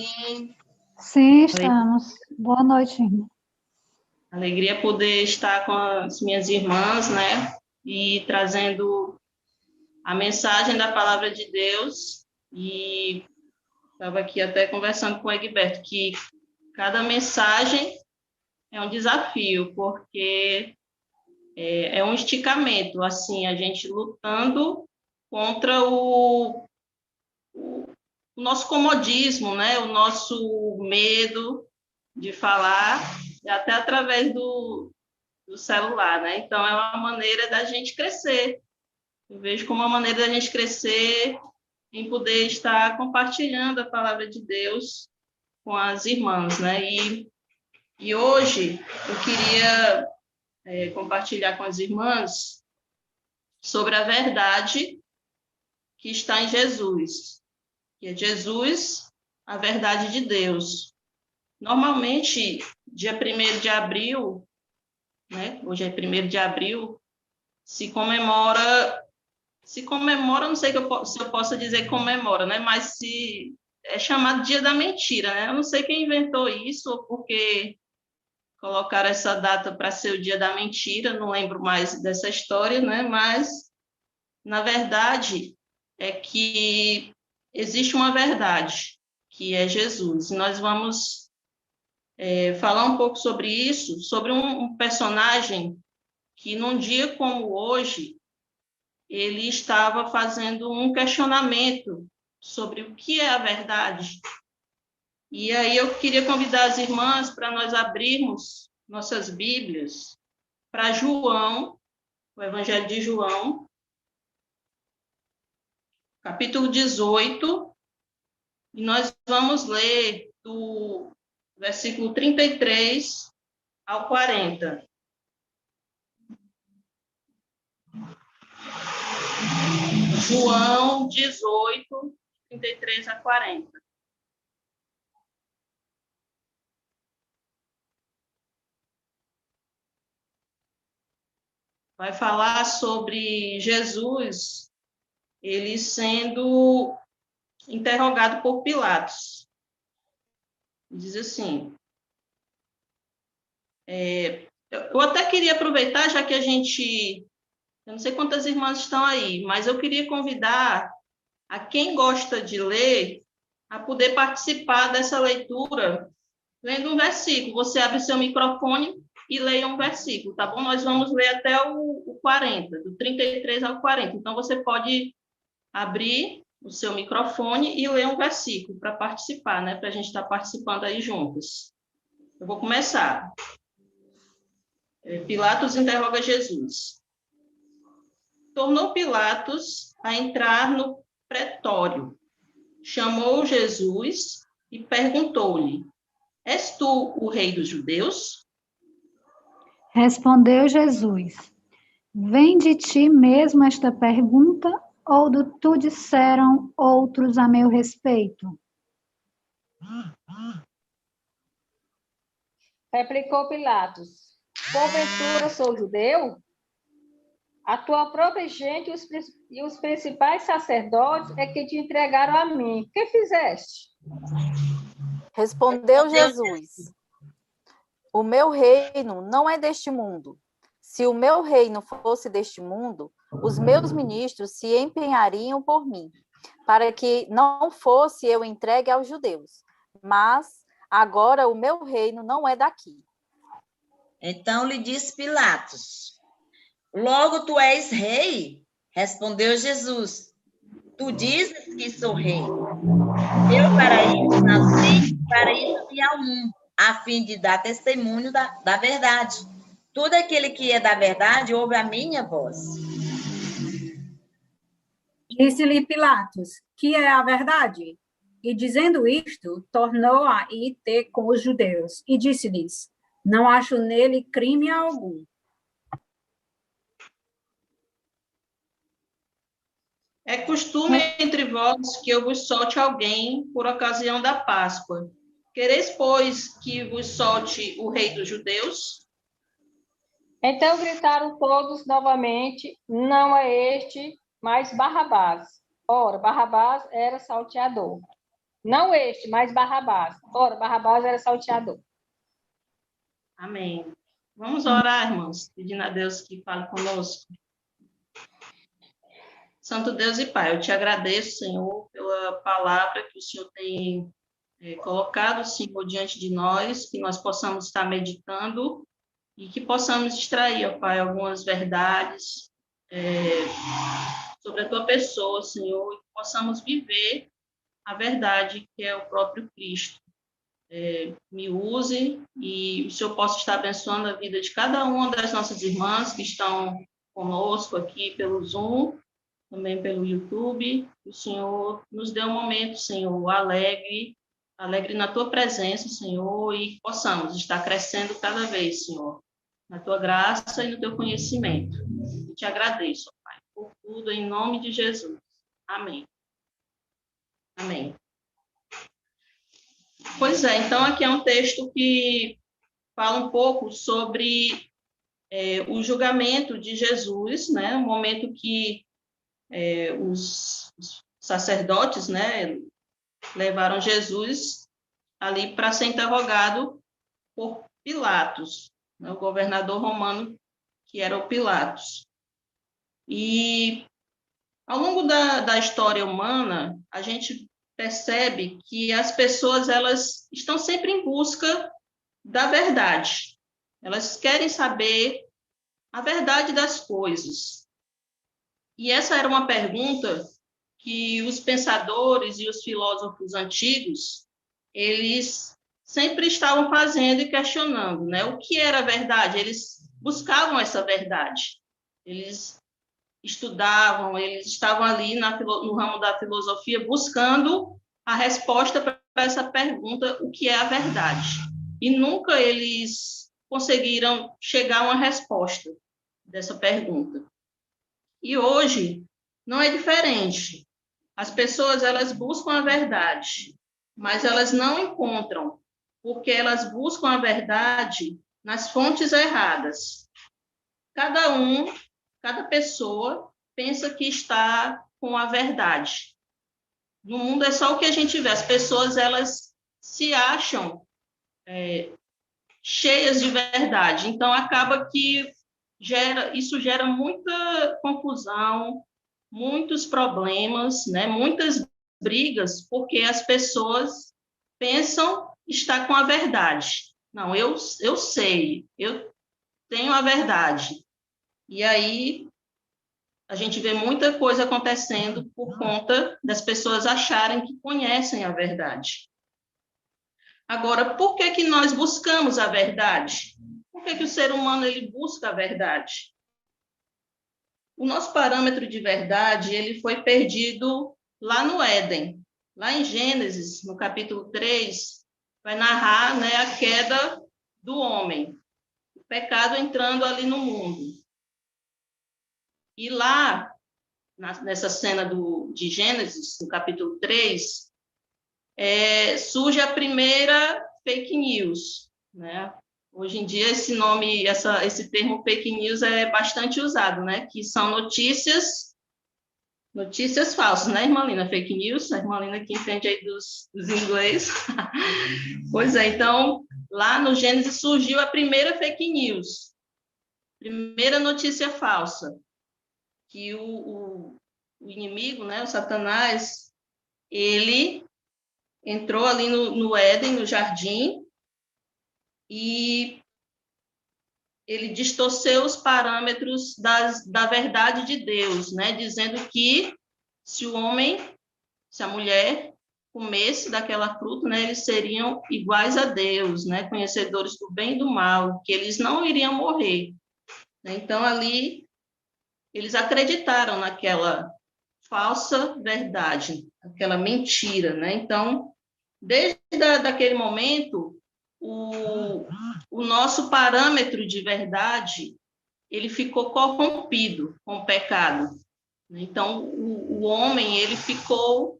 Sim, Sim, estamos. Boa noite, irmã. alegria poder estar com as minhas irmãs, né? E trazendo a mensagem da palavra de Deus. E estava aqui até conversando com o Egberto, que cada mensagem é um desafio, porque é um esticamento, assim, a gente lutando contra o nosso comodismo, né? O nosso medo de falar, até através do celular, né? Então, é uma maneira da gente crescer. Eu vejo como uma maneira da gente crescer em poder estar compartilhando a palavra de Deus com as irmãs, né? E hoje eu queria compartilhar com as irmãs sobre a verdade que está em Jesus, que é Jesus, a verdade de Deus. Normalmente, dia 1º de abril, né? Hoje é 1º de abril, se comemora, não sei se eu posso dizer comemora, né? Mas se é chamado Dia da Mentira, né? Eu não sei quem inventou isso ou porque colocaram essa data para ser o Dia da Mentira, não lembro mais dessa história, né? Mas, na verdade, é que existe uma verdade, que é Jesus. E nós vamos falar um pouco sobre isso, sobre um personagem que, num dia como hoje, ele estava fazendo um questionamento sobre o que é a verdade. E aí eu queria convidar as irmãs para nós abrirmos nossas Bíblias para João, o Evangelho de João, capítulo 18, e nós vamos ler do versículo 33 ao 40. João 18, 33 a 40. Vai falar sobre Jesus, ele sendo interrogado por Pilatos. Diz assim, eu até queria aproveitar, já que eu não sei quantas irmãs estão aí, mas eu queria convidar a quem gosta de ler a poder participar dessa leitura, lendo um versículo. Você abre seu microfone e leia um versículo, tá bom? Nós vamos ler até o 40, do 33 ao 40. Então, você pode abrir o seu microfone e ler um versículo para participar, né? Para a gente estar participando aí juntos. Eu vou começar. Pilatos interroga Jesus. Tornou Pilatos a entrar no pretório. Chamou Jesus e perguntou-lhe: És tu o rei dos judeus? Respondeu Jesus: Vem de ti mesmo esta pergunta, ou do tu disseram outros a meu respeito? Replicou Pilatos: Porventura sou judeu? A tua própria gente e os principais sacerdotes é que te entregaram a mim. O que fizeste? Respondeu Jesus: O meu reino não é deste mundo. Se o meu reino fosse deste mundo, os meus ministros se empenhariam por mim, para que não fosse eu entregue aos judeus. Mas agora o meu reino não é daqui. Então lhe disse Pilatos: Logo tu és rei? Respondeu Jesus: Tu dizes que sou rei. Eu para isso nasci, para isso me um, a fim de dar testemunho da verdade. Todo aquele que é da verdade ouve a minha voz. Disse-lhe Pilatos: Que é a verdade? E dizendo isto, tornou a ir ter com os judeus e disse-lhes: Não acho nele crime algum. É costume entre vós que eu vos solte alguém por ocasião da Páscoa. Quereis, pois, que vos solte o rei dos judeus? Então gritaram todos novamente: Não é este, mas Barrabás. Ora, Barrabás era salteador. Não este, mas Barrabás. Ora, Barrabás era salteador. Amém. Vamos orar, irmãos, pedindo a Deus que fale conosco. Santo Deus e Pai, eu te agradeço, Senhor, pela palavra que o Senhor tem colocado, Senhor, diante de nós, que nós possamos estar meditando e que possamos extrair, ó Pai, algumas verdades sobre a tua pessoa, Senhor, e que possamos viver a verdade que é o próprio Cristo. Me use e o Senhor possa estar abençoando a vida de cada uma das nossas irmãs que estão conosco aqui pelo Zoom, também pelo YouTube. O Senhor nos dê um momento, Senhor, alegre na tua presença, Senhor, e que possamos estar crescendo cada vez, Senhor, na tua graça e no teu conhecimento. Eu te agradeço, Pai, por tudo, em nome de Jesus. Amém. Amém. Pois é, então aqui é um texto que fala um pouco sobre o julgamento de Jesus, né? O momento que os sacerdotes, né, levaram Jesus ali para ser interrogado por Pilatos, né, o governador romano, que era o Pilatos. E ao longo da história humana, a gente percebe que as pessoas elas estão sempre em busca da verdade. Elas querem saber a verdade das coisas. E essa era uma pergunta que os pensadores e os filósofos antigos, eles sempre estavam fazendo e questionando, né? O que era a verdade? Eles buscavam essa verdade. Eles estudavam, eles estavam ali no ramo da filosofia buscando a resposta para essa pergunta, o que é a verdade. E nunca eles conseguiram chegar a uma resposta dessa pergunta. E hoje não é diferente. As pessoas, elas buscam a verdade, mas elas não encontram, porque elas buscam a verdade nas fontes erradas. Cada pessoa pensa que está com a verdade. No mundo é só o que a gente vê. As pessoas, elas se acham cheias de verdade. Então, acaba que isso gera muita confusão, muitos problemas, né? Muitas brigas, porque as pessoas pensam estar com a verdade. Não, eu sei, eu tenho a verdade. E aí a gente vê muita coisa acontecendo por conta das pessoas acharem que conhecem a verdade. Agora, por que nós buscamos a verdade? Por que o ser humano ele busca a verdade? O nosso parâmetro de verdade ele foi perdido lá no Éden. Lá em Gênesis, no capítulo 3, vai narrar, né, a queda do homem, o pecado entrando ali no mundo. E lá, nessa cena de Gênesis, no capítulo 3, surge a primeira fake news, né? Hoje em dia, esse termo fake news é bastante usado, né? Que são notícias falsas, né, irmã Lina? Fake news, a irmã Lina que entende aí dos inglês. Pois é, então, lá no Gênesis surgiu a primeira fake news, primeira notícia falsa, que o inimigo, né, o Satanás, ele entrou ali no Éden, no jardim, e ele distorceu os parâmetros da verdade de Deus, né? Dizendo que se a mulher comesse daquela fruta, né, eles seriam iguais a Deus, né? Conhecedores do bem e do mal, que eles não iriam morrer. Então, ali, eles acreditaram naquela falsa verdade, aquela mentira, né? Então, desde daquele momento, o nosso parâmetro de verdade, ele ficou corrompido com o pecado. Então, o homem, ele ficou,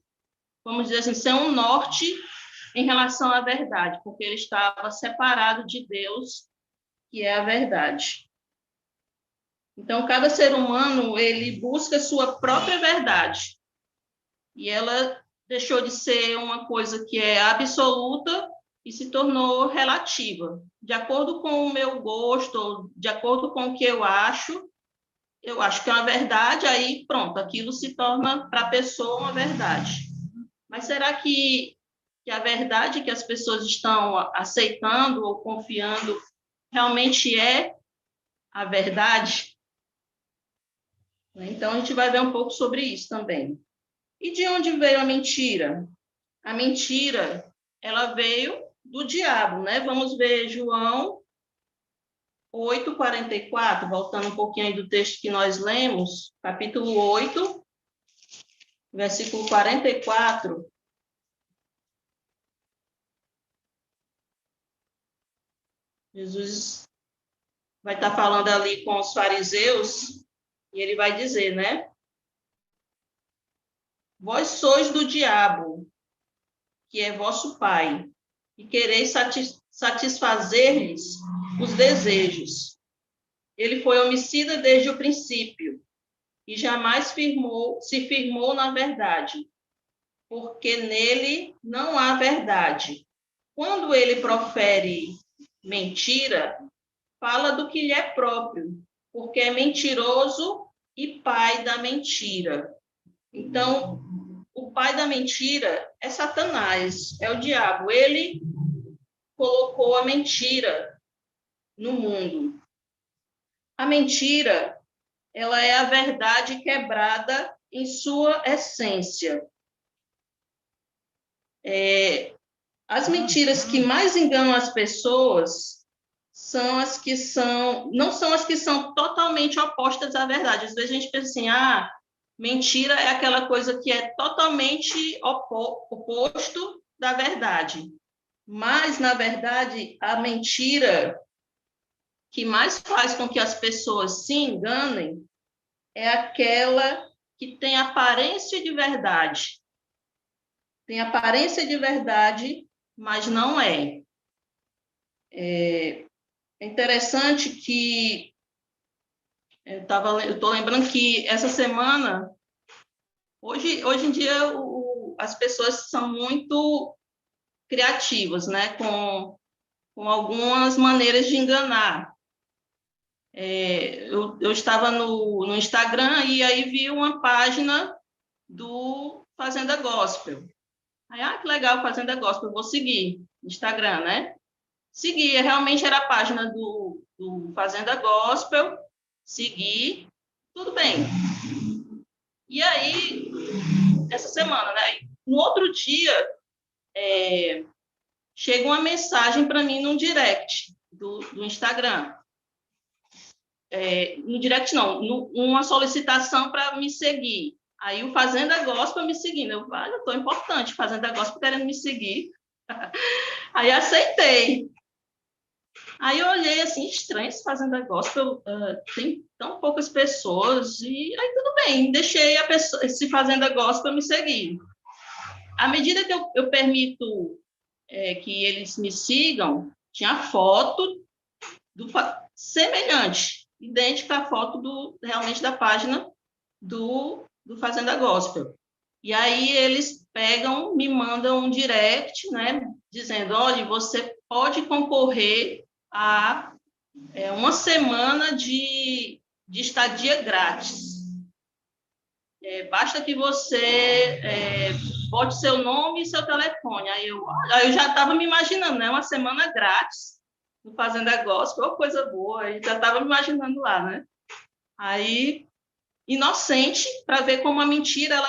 vamos dizer assim, sem um norte em relação à verdade, porque ele estava separado de Deus, que é a verdade. Então, cada ser humano, ele busca a sua própria verdade. E ela deixou de ser uma coisa que é absoluta e se tornou relativa. De acordo com o meu gosto, de acordo com o que eu acho que é uma verdade, aí pronto, aquilo se torna para a pessoa uma verdade. Mas será que a verdade que as pessoas estão aceitando ou confiando realmente é a verdade? Então, a gente vai ver um pouco sobre isso também. E de onde veio a mentira? A mentira, ela veio do diabo, né? Vamos ver João 8:44, voltando um pouquinho aí do texto que nós lemos, capítulo 8, versículo 44. Jesus vai estar falando ali com os fariseus e ele vai dizer, né? Vós sois do diabo, que é vosso pai, e quereis satisfazer-lhes os desejos. Ele foi homicida desde o princípio e jamais se firmou na verdade, porque nele não há verdade. Quando ele profere mentira, fala do que lhe é próprio, porque é mentiroso e pai da mentira. Então, o pai da mentira é Satanás, é o diabo. Ele colocou a mentira no mundo. A mentira, ela é a verdade quebrada em sua essência. As mentiras que mais enganam as pessoas são as que não são as que são totalmente opostas à verdade. Às vezes a gente pensa assim, mentira é aquela coisa que é totalmente oposto da verdade. Mas, na verdade, a mentira que mais faz com que as pessoas se enganem é aquela que tem aparência de verdade. Tem aparência de verdade, mas não é. É interessante que eu estou lembrando que essa semana, hoje em dia, as pessoas são muito criativas, né? Com algumas maneiras de enganar. Eu estava no Instagram e aí vi uma página do Fazenda Gospel. Aí, que legal, Fazenda Gospel, eu vou seguir no Instagram, né? Segui, realmente era a página do Fazenda Gospel, segui, tudo bem. E aí, essa semana, né? No outro dia, chega uma mensagem para mim no direct do Instagram. No direct não, uma solicitação para me seguir. Aí o Fazenda Gospel me seguindo. Eu estou importante, Fazenda Gospel querendo me seguir. Aí aceitei. Aí eu olhei assim, estranho esse Fazenda Gospel, tem tão poucas pessoas, e aí tudo bem, deixei esse Fazenda Gospel me seguir. À medida que eu permito que eles me sigam, tinha foto semelhante, idêntica à foto realmente da página do Fazenda Gospel. E aí eles me mandam um direct, né, dizendo, olha, você pode concorrer a uma semana de estadia grátis. Basta que você bote seu nome e seu telefone. Aí eu já estava me imaginando, né, uma semana grátis no Fazenda Gospel, coisa boa, aí já estava me imaginando lá, né? Aí, inocente, para ver como a mentira,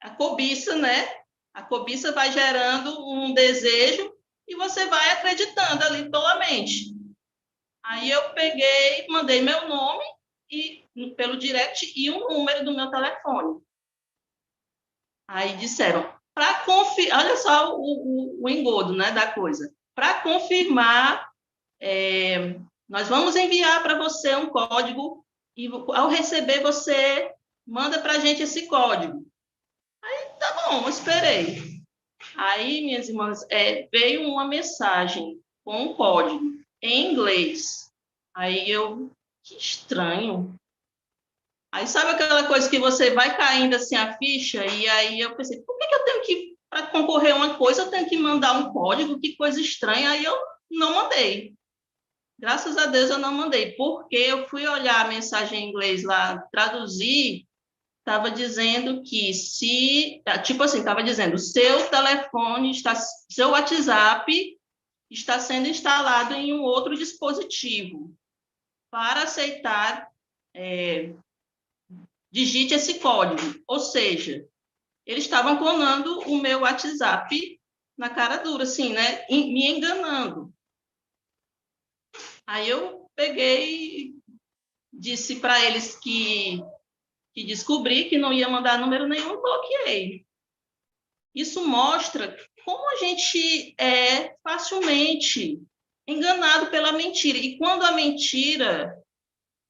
a cobiça, né? A cobiça vai gerando um desejo e você vai acreditando ali tolamente. Aí eu peguei, mandei meu nome pelo direct e um número do meu telefone. Aí disseram, para confirmar, olha só o engodo, né, da coisa. Para confirmar, nós vamos enviar para você um código e ao receber você manda para a gente esse código. Aí tá bom, eu esperei. Aí, minhas irmãs, veio uma mensagem com um código em inglês. Aí que estranho. Aí sabe aquela coisa que você vai caindo assim a ficha, e aí eu pensei, por que eu tenho que, para concorrer a uma coisa, eu tenho que mandar um código, que coisa estranha, aí eu não mandei. Graças a Deus eu não mandei, porque eu fui olhar a mensagem em inglês lá, traduzir, estava dizendo que tipo assim, estava dizendo, seu telefone, seu WhatsApp está sendo instalado em um outro dispositivo. Para aceitar, digite esse código. Ou seja, eles estavam clonando o meu WhatsApp na cara dura, assim, né? Me enganando. Aí eu peguei e disse para eles que descobri que não ia mandar número nenhum, bloqueei. Isso mostra como a gente é facilmente enganado pela mentira. E quando a mentira,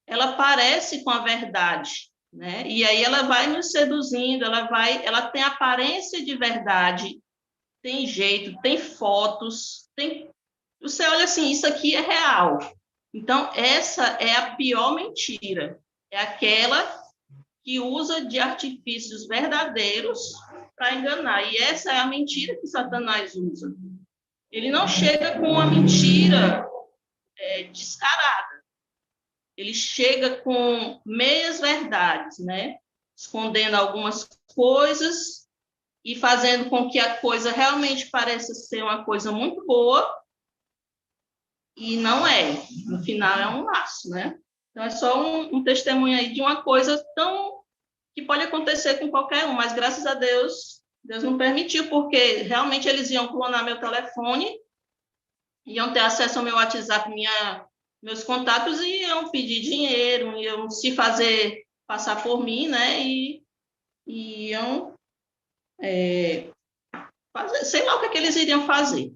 ela parece com a verdade, né? E aí ela vai nos seduzindo, ela tem aparência de verdade, tem jeito, tem fotos, você olha assim, isso aqui é real. Então, essa é a pior mentira. É aquela que usa de artifícios verdadeiros para enganar. E essa é a mentira que Satanás usa. Ele não chega com uma mentira descarada. Ele chega com meias verdades, né? Escondendo algumas coisas e fazendo com que a coisa realmente pareça ser uma coisa muito boa, e não é. No final é um laço, né? Então, é só um testemunho aí de uma coisa que pode acontecer com qualquer um, mas graças a Deus, Deus não permitiu, porque realmente eles iam clonar meu telefone, iam ter acesso ao meu WhatsApp, meus contatos, e iam pedir dinheiro, iam se fazer passar por mim, né? E iam fazer, sei lá o que eles iriam fazer.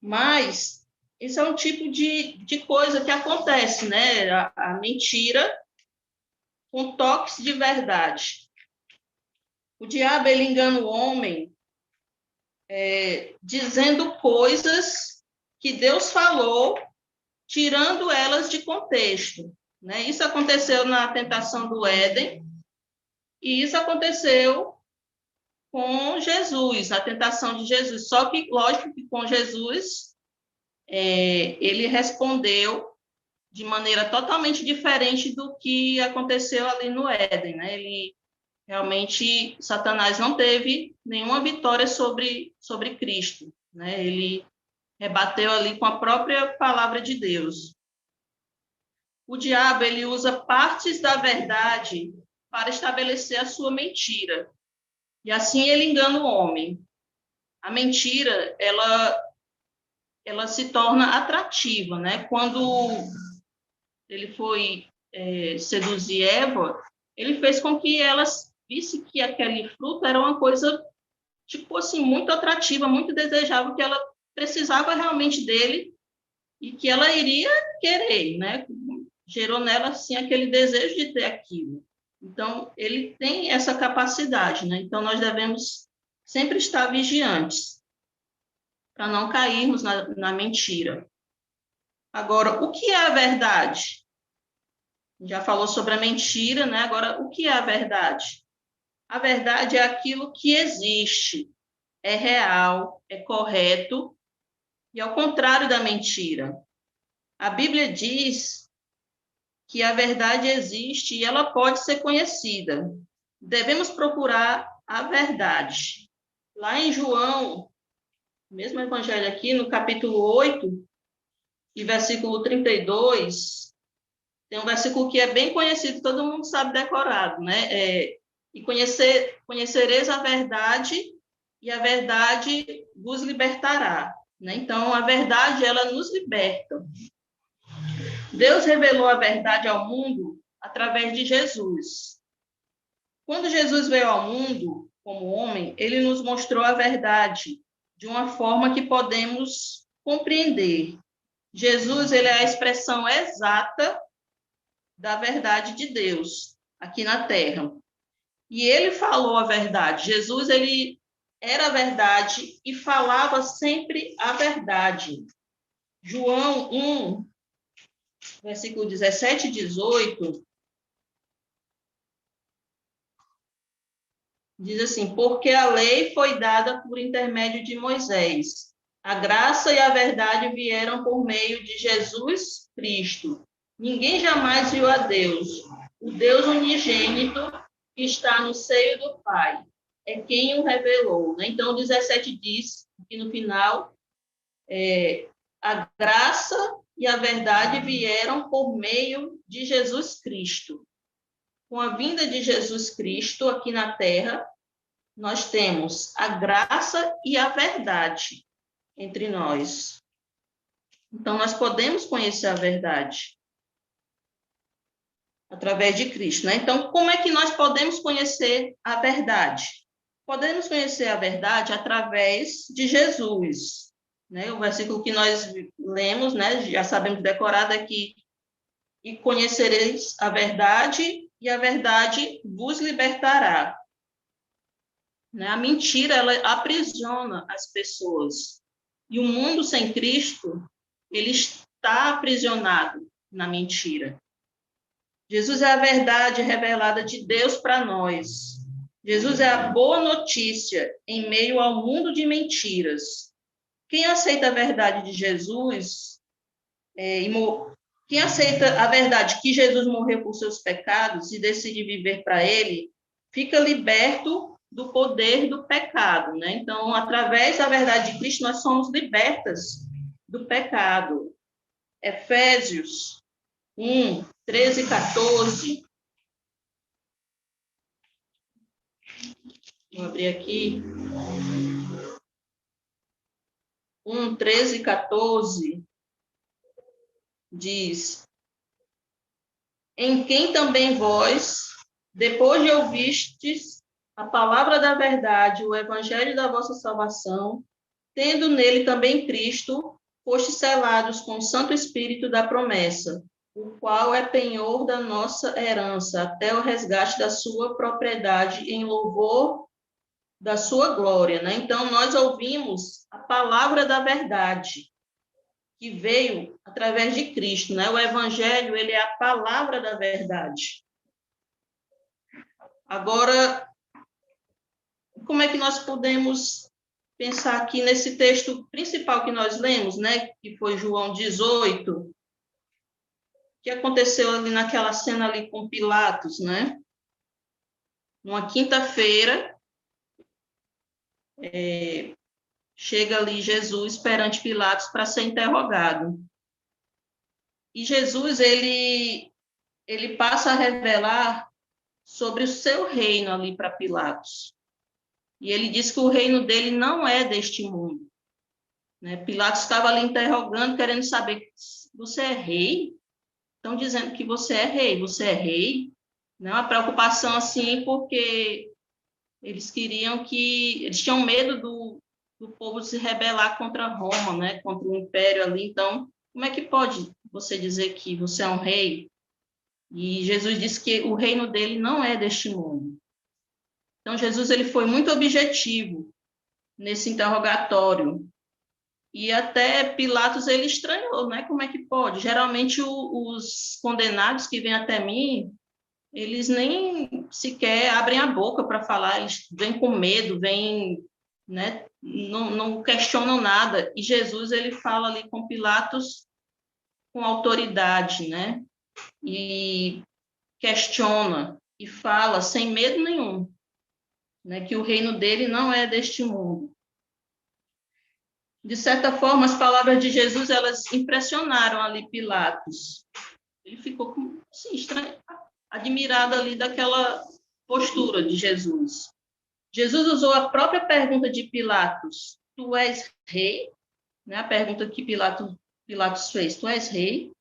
Mas isso é um tipo de coisa que acontece, né? A mentira com toques de verdade. O diabo, ele engana o homem dizendo coisas que Deus falou, tirando elas de contexto, né? Isso aconteceu na tentação do Éden, e isso aconteceu com Jesus, na tentação de Jesus. Só que, lógico que com Jesus, ele respondeu de maneira totalmente diferente do que aconteceu ali no Éden, né? Realmente, Satanás não teve nenhuma vitória sobre Cristo, né? Ele rebateu ali com a própria palavra de Deus. O diabo, ele usa partes da verdade para estabelecer a sua mentira. E assim ele engana o homem. A mentira, ela se torna atrativa, né? Quando ele foi seduzir Eva, ele fez com que ela visse que aquele fruto era uma coisa, tipo assim, muito atrativa, muito desejável, que ela precisava realmente dele e que ela iria querer, né? Gerou nela, assim, aquele desejo de ter aquilo. Então, ele tem essa capacidade, né? Então, nós devemos sempre estar vigiantes para não cairmos na mentira. Agora, o que é a verdade? Já falou sobre a mentira, né? Agora, o que é a verdade? A verdade é aquilo que existe, é real, é correto, e ao contrário da mentira. A Bíblia diz que a verdade existe e ela pode ser conhecida. Devemos procurar a verdade. Lá em João, mesmo evangelho aqui, no capítulo 8, e versículo 32, tem um versículo que é bem conhecido, todo mundo sabe decorado, né? E conhecereis a verdade, e a verdade vos libertará, né? Então, a verdade, ela nos liberta. Deus revelou a verdade ao mundo através de Jesus. Quando Jesus veio ao mundo como homem, ele nos mostrou a verdade de uma forma que podemos compreender. Jesus, ele é a expressão exata da verdade de Deus aqui na Terra. E ele falou a verdade. Jesus, ele era a verdade e falava sempre a verdade. João 1, versículo 17 e 18, Diz assim: porque a lei foi dada por intermédio de Moisés. A graça e a verdade vieram por meio de Jesus Cristo. Ninguém jamais viu a Deus. O Deus unigênito que está no seio do Pai é quem o revelou. Então, o 17 diz que no final a graça e a verdade vieram por meio de Jesus Cristo. Com a vinda de Jesus Cristo aqui na Terra, nós temos a graça e a verdade entre nós. Então, nós podemos conhecer a verdade através de Cristo, né? Então, como é que nós podemos conhecer a verdade? Podemos conhecer a verdade através de Jesus, né? O versículo que nós lemos, né, já sabemos decorado aqui: e conhecereis a verdade, e a verdade vos libertará. Né? A mentira, ela aprisiona as pessoas. E o mundo sem Cristo, ele está aprisionado na mentira. Jesus é a verdade revelada de Deus para nós. Jesus é a boa notícia em meio ao mundo de mentiras. Quem aceita a verdade de Jesus, quem aceita a verdade que Jesus morreu por seus pecados e decide viver para ele, fica liberto do poder do pecado, né? Então, através da verdade de Cristo, nós somos libertas do pecado. Efésios 1, 13 e 14. Vou abrir aqui. 1, 13 e 14. Diz: em quem também vós, depois de ouvistes a palavra da verdade, o evangelho da vossa salvação, tendo nele também Cristo, fostes selados com o Santo Espírito da promessa, o qual é penhor da nossa herança, até o resgate da sua propriedade, em louvor da sua glória, né? Então, nós ouvimos a palavra da verdade, que veio através de Cristo, né? O evangelho, ele é a palavra da verdade. Agora, como é que nós podemos pensar aqui nesse texto principal que nós lemos, né? Que foi João 18, o que aconteceu ali naquela cena ali com Pilatos, né? Numa quinta-feira, chega ali Jesus perante Pilatos para ser interrogado. E Jesus, ele passa a revelar sobre o seu reino ali para Pilatos. E ele diz que o reino dele não é deste mundo. Né? Pilatos estava ali interrogando, querendo saber: você é rei? Estão dizendo que você é rei. Você é rei? Não, uma preocupação assim, porque eles tinham medo do povo se rebelar contra Roma, né? Contra o império ali. Então, como é que pode você dizer que você é um rei? E Jesus disse que o reino dele não é deste mundo. Então, Jesus, ele foi muito objetivo nesse interrogatório. E até Pilatos, ele estranhou, né? Como é que pode? Geralmente, os condenados que vêm até mim, eles nem sequer abrem a boca para falar, eles vêm com medo, vêm, né? Não questionam nada. E Jesus, ele fala ali com Pilatos com autoridade, né? E questiona e fala sem medo nenhum, né? Que o reino dele não é deste mundo. De certa forma, as palavras de Jesus, elas impressionaram ali Pilatos. Ele ficou assim, admirado ali daquela postura de Jesus. Jesus usou a própria pergunta de Pilatos: tu és rei? Né? A pergunta que Pilatos fez: tu és rei?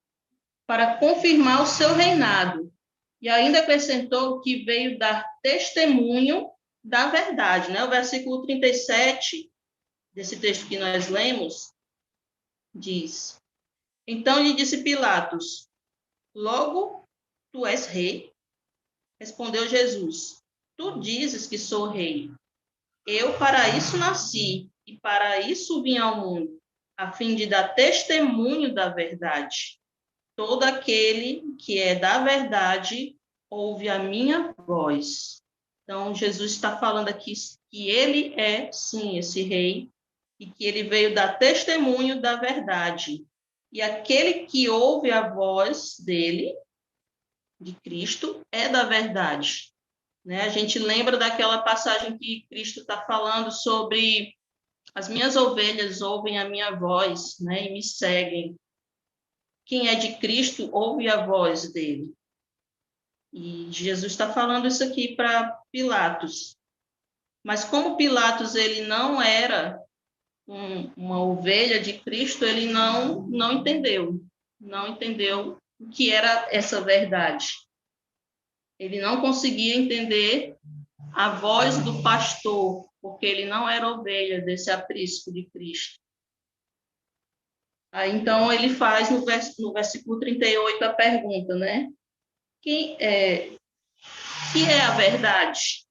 Para confirmar o seu reinado. E ainda acrescentou que veio dar testemunho da verdade. Né? O versículo 37 desse texto que nós lemos diz: então lhe disse Pilatos: logo tu és rei? Respondeu Jesus: tu dizes que sou rei. Eu para isso nasci e para isso vim ao mundo, a fim de dar testemunho da verdade. Todo aquele que é da verdade ouve a minha voz. Então, Jesus está falando aqui que ele é, sim, esse rei, e que ele veio dar testemunho da verdade. E aquele que ouve a voz dele, de Cristo, é da verdade. Né? A gente lembra daquela passagem que Cristo está falando sobre as minhas ovelhas ouvem a minha voz, né, e me seguem. Quem é de Cristo ouve a voz dele. E Jesus está falando isso aqui para Pilatos. Mas como Pilatos ele não era uma ovelha de Cristo, ele não entendeu. Não entendeu o que era essa verdade. Ele não conseguia entender a voz do pastor, porque ele não era ovelha desse aprisco de Cristo. Aí, então, ele faz no versículo 38 a pergunta, né? Que é a verdade?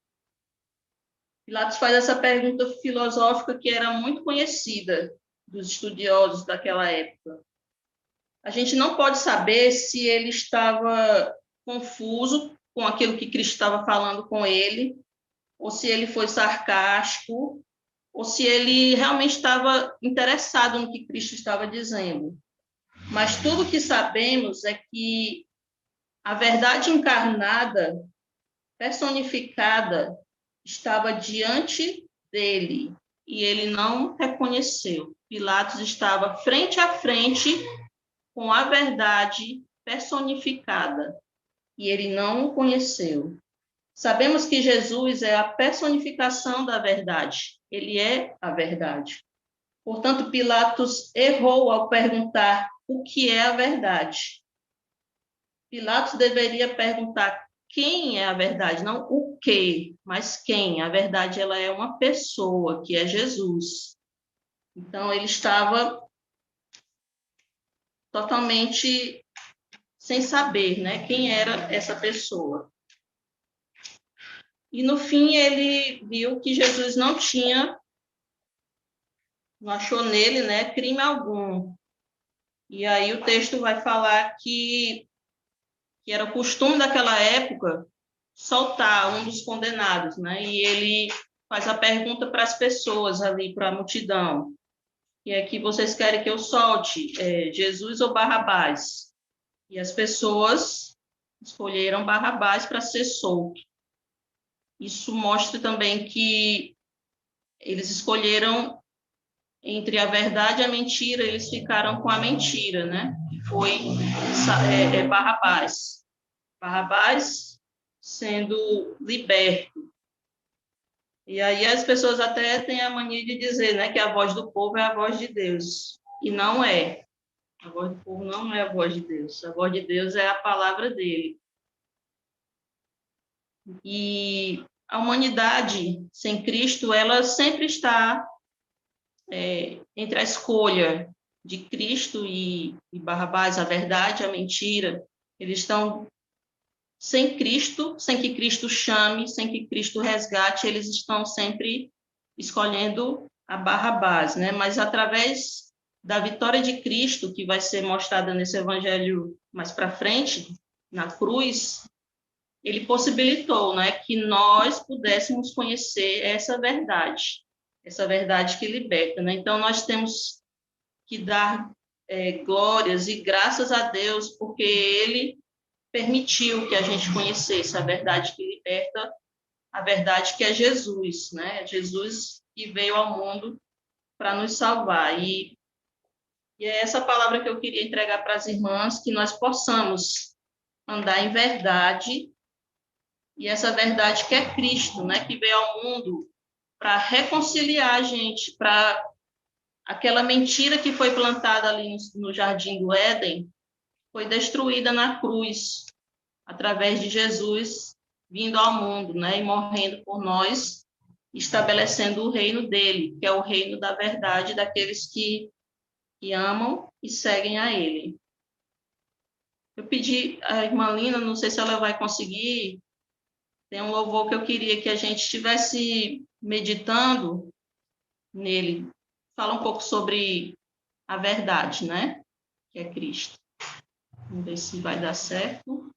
Pilatos faz essa pergunta filosófica que era muito conhecida dos estudiosos daquela época. A gente não pode saber se ele estava confuso com aquilo que Cristo estava falando com ele, ou se ele foi sarcástico, ou se ele realmente estava interessado no que Cristo estava dizendo. Mas tudo que sabemos é que a verdade encarnada, personificada, estava diante dele e ele não reconheceu. Pilatos estava frente a frente com a verdade personificada e ele não o conheceu. Sabemos que Jesus é a personificação da verdade. Ele é a verdade. Portanto, Pilatos errou ao perguntar o que é a verdade. Pilatos deveria perguntar quem é a verdade, não o que, mas quem. A verdade ela é uma pessoa, que é Jesus. Então, ele estava totalmente sem saber, né, quem era essa pessoa. E, no fim, ele viu que Jesus não achou nele, né, crime algum. E aí o texto vai falar que era o costume daquela época soltar um dos condenados, né? E ele faz a pergunta para as pessoas ali, para a multidão. E é que vocês querem que eu solte Jesus ou Barrabás? E as pessoas escolheram Barrabás para ser solto. Isso mostra também que eles escolheram entre a verdade e a mentira, eles ficaram com a mentira, né? Que foi Barrabás. Barrabás sendo liberto. E aí as pessoas até têm a mania de dizer, né, que a voz do povo é a voz de Deus. E não é. A voz do povo não é a voz de Deus. A voz de Deus é a palavra dele. E a humanidade sem Cristo, ela sempre está entre a escolha de Cristo e Barrabás, a verdade, a mentira. Eles estão sem Cristo, sem que Cristo chame, sem que Cristo resgate, eles estão sempre escolhendo a Barrabás, né? Mas através da vitória de Cristo, que vai ser mostrada nesse evangelho mais para frente, na cruz, ele possibilitou, né, que nós pudéssemos conhecer essa verdade que liberta, né? Então, nós temos que dar glórias e graças a Deus, porque ele permitiu que a gente conhecesse a verdade que liberta, a verdade que é Jesus, né? Jesus que veio ao mundo para nos salvar. E é essa palavra que eu queria entregar para as irmãs, que nós possamos andar em verdade, e essa verdade que é Cristo, né? Que veio ao mundo para reconciliar a gente, para aquela mentira que foi plantada ali no Jardim do Éden, foi destruída na cruz, através de Jesus vindo ao mundo, né, e morrendo por nós, estabelecendo o reino dele, que é o reino da verdade daqueles que amam e seguem a ele. Eu pedi à irmã Lina, não sei se ela vai conseguir, tem um louvor que eu queria que a gente estivesse meditando nele. Fala um pouco sobre a verdade, né, que é Cristo. Vamos ver se vai dar certo.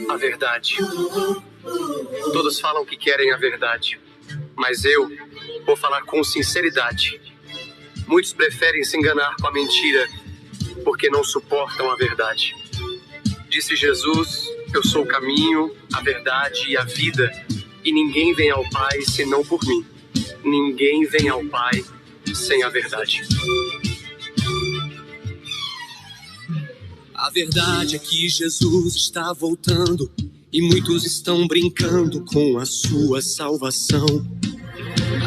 A verdade. Todos falam que querem a verdade, mas eu vou falar com sinceridade. Muitos preferem se enganar com a mentira, porque não suportam a verdade. Disse Jesus, eu sou o caminho, a verdade e a vida, e ninguém vem ao Pai senão por mim. Ninguém vem ao Pai sem a verdade. A verdade é que Jesus está voltando e muitos estão brincando com a sua salvação.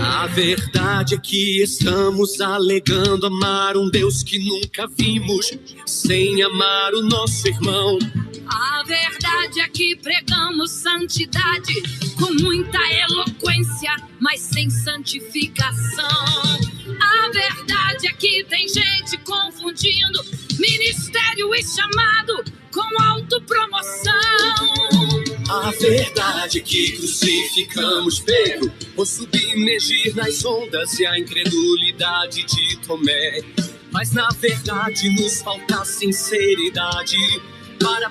A verdade é que estamos alegando amar um Deus que nunca vimos sem amar o nosso irmão. A verdade é que pregamos santidade com muita eloquência, mas sem santificação. A verdade é que tem gente confundindo ministério e chamado com autopromoção. A verdade é que crucificamos Pedro por submergir nas ondas e a incredulidade de Tomé. Mas na verdade nos falta sinceridade para